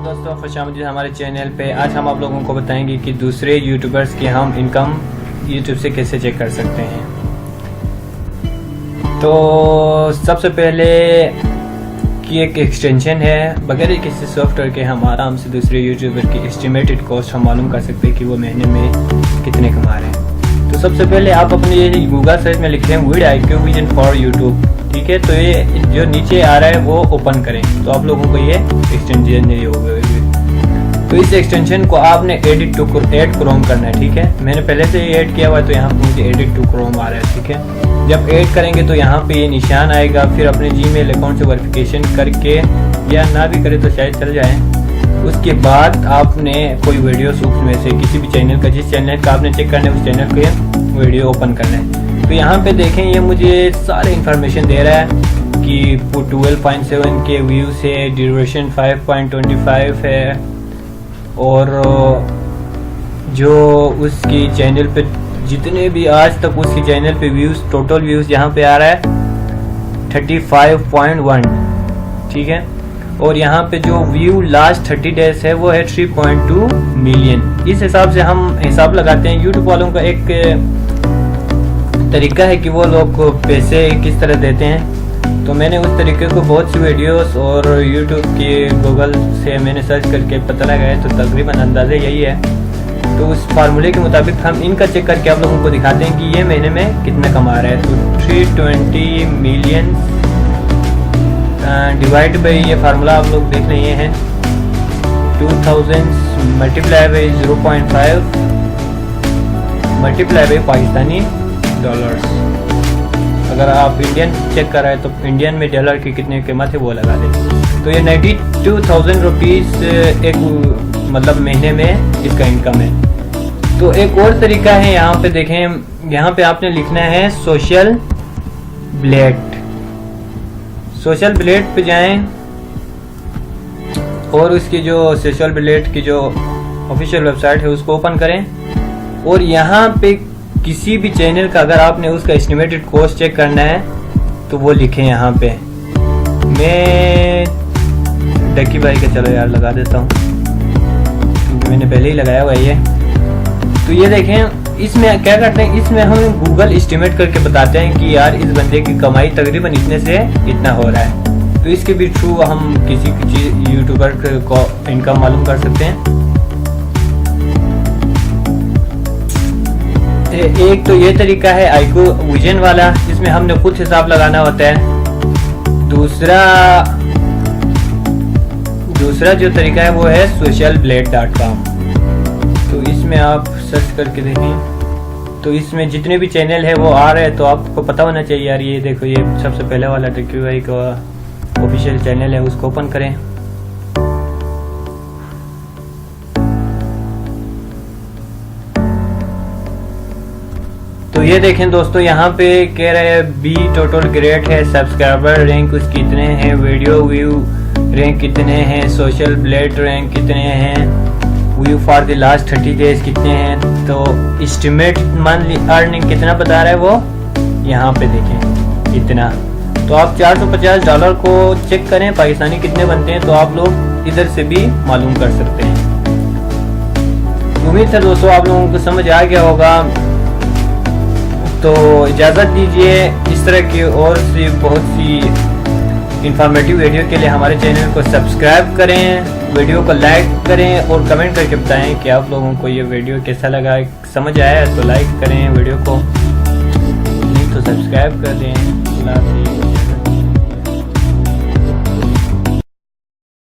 दोस्तों, खुशामदीद हमारे चैनल पे। आज हम आप लोगों को बताएंगे कि दूसरे यूट्यूबर्स की हम इनकम यूट्यूब से कैसे चेक कर सकते हैं। तो सबसे पहले कि एक एक्सटेंशन है, बगैर किसी सॉफ्टवेयर के हम आराम से दूसरे यूट्यूबर की एस्टिमेटेड कॉस्ट हम मालूम कर सकते हैं कि वो महीने में कितने कमा रहे हैं। तो सबसे पहले आप अपने गूगल सर्च में लिखें VidIQ विजन फॉर यूट्यूब, ठीक है। तो ये जो नीचे आ रहा है वो ओपन करें, तो आप लोगों को ये एक्सटेंशन नहीं होगा। तो इस एक्सटेंशन को आपने एड क्रोम करना है, ठीक है। मैंने पहले से ही ऐड किया हुआ है, तो यहाँ पे मुझे एडिट टू क्रोम आ रहा है, ठीक है। जब ऐड करेंगे तो यहाँ पे ये निशान आएगा, फिर अपने जीमेल अकाउंट से वेरिफिकेशन करके, या ना भी करें तो शायद चल जाए। उसके बाद आपने कोई वीडियो सूक्ष्म में से किसी भी चैनल का, जिस चैनल का आपने चेक करना है उस चैनल के वीडियो ओपन करना है। तो यहाँ पे देखें, ये मुझे सारे इन्फॉर्मेशन दे रहा है कि 12.7 के व्यूज है, ड्यूरेशन 5.25 है, और जो उसकी चैनल पे जितने भी आज तक उसकी चैनल पे व्यूज, टोटल व्यूज यहाँ पे आ रहा है 35.1, ठीक है। और यहाँ पे जो व्यू लास्ट 30 डेज है वो है 3.2 मिलियन। इस हिसाब से हम हिसाब लगाते हैं। यूट्यूब वालों का एक तरीका है कि वो लोग पैसे किस तरह देते हैं। तो मैंने उस तरीके को बहुत सी वीडियोस और यूट्यूब के गूगल से मैंने सर्च करके पता लगाया, तो तकरीबन अंदाज़ा यही है। तो उस फार्मूले के मुताबिक हम इनका चेक करके आप लोगों को दिखाते हैं कि ये महीने में कितना कमा रहा है। तो 320 मिलियन डिवाइड बाई, ये फार्मूला आप लोग देख लें, ये है 2000 multiply by 0.5 multiply by Pakistani dollars. अगर आप इंडियन चेक कर रहे हैं तो इंडियन में डॉलर की कितने कीमत है वो लगा दें। तो ये 92,000 रुपीज़ एक मतलब महीने में इसका इनकम है। तो एक और तरीका है, यहाँ पे देखें, यहाँ पे आपने लिखना है सोशल ब्लेड। सोशल ब्लेड पे जाएं और उसकी जो सोशल ब्लेड की जो ऑफिशियल वेबसाइट है उसको ओपन करें, और यहाँ पे किसी भी चैनल का अगर आपने उसका एस्टिमेटेड कॉस्ट चेक करना है तो वो लिखें यहाँ पे। मैं डक्की भाई का चलो यार लगा देता हूँ, क्योंकि मैंने पहले ही लगाया हुआ है ये। तो ये देखें, इसमें क्या करते हैं, इसमें हम गूगल एस्टिमेट करके बताते हैं कि यार इस बंदे की कमाई तकरीबन इतने से इतना हो रहा है। तो इसके भी थ्रू हम किसी यूट्यूबर को इनकम मालूम कर सकते हैं। एक तो ये तरीका है IQ विजन वाला, जिसमें हमने खुद हिसाब लगाना होता है। दूसरा जो तरीका है वो है socialblade.com। तो इसमें आप सर्च करके देखें, तो इसमें जितने भी चैनल है वो आ रहे हैं। तो आपको पता होना चाहिए यार। ये देखो, ये सबसे पहले वाला डक्की भाई का ऑफिशियल चैनल है, उसको ओपन करें। तो ये देखें दोस्तों, यहाँ पे कह रहे हैं बी टोटल ग्रेड है, सब्सक्राइबर रैंक उसके कितने हैं, वीडियो व्यू रैंक कितने हैं, सोशल ब्लेड रैंक कितने हैं, view for the last 30 days कितने हैं। तो एस्टिमेट मंथली अर्निंग कितना बता रहा है वो यहाँ पे देखें कितना। तो आप $450 को चेक करें पाकिस्तानी कितने बनते हैं, तो आप लोग इधर से भी मालूम कर सकते हैं। उम्मीद है दोस्तों आप लोगों को समझ आ गया होगा। तो इजाज़त दीजिए, इस तरह की और सी बहुत सी इंफॉर्मेटिव वीडियो के लिए हमारे चैनल को सब्सक्राइब करें, वीडियो को लाइक करें और कमेंट करके बताएं कि आप लोगों को ये वीडियो कैसा लगा। समझ आया तो लाइक करें वीडियो को, नहीं तो सब्सक्राइब कर दें।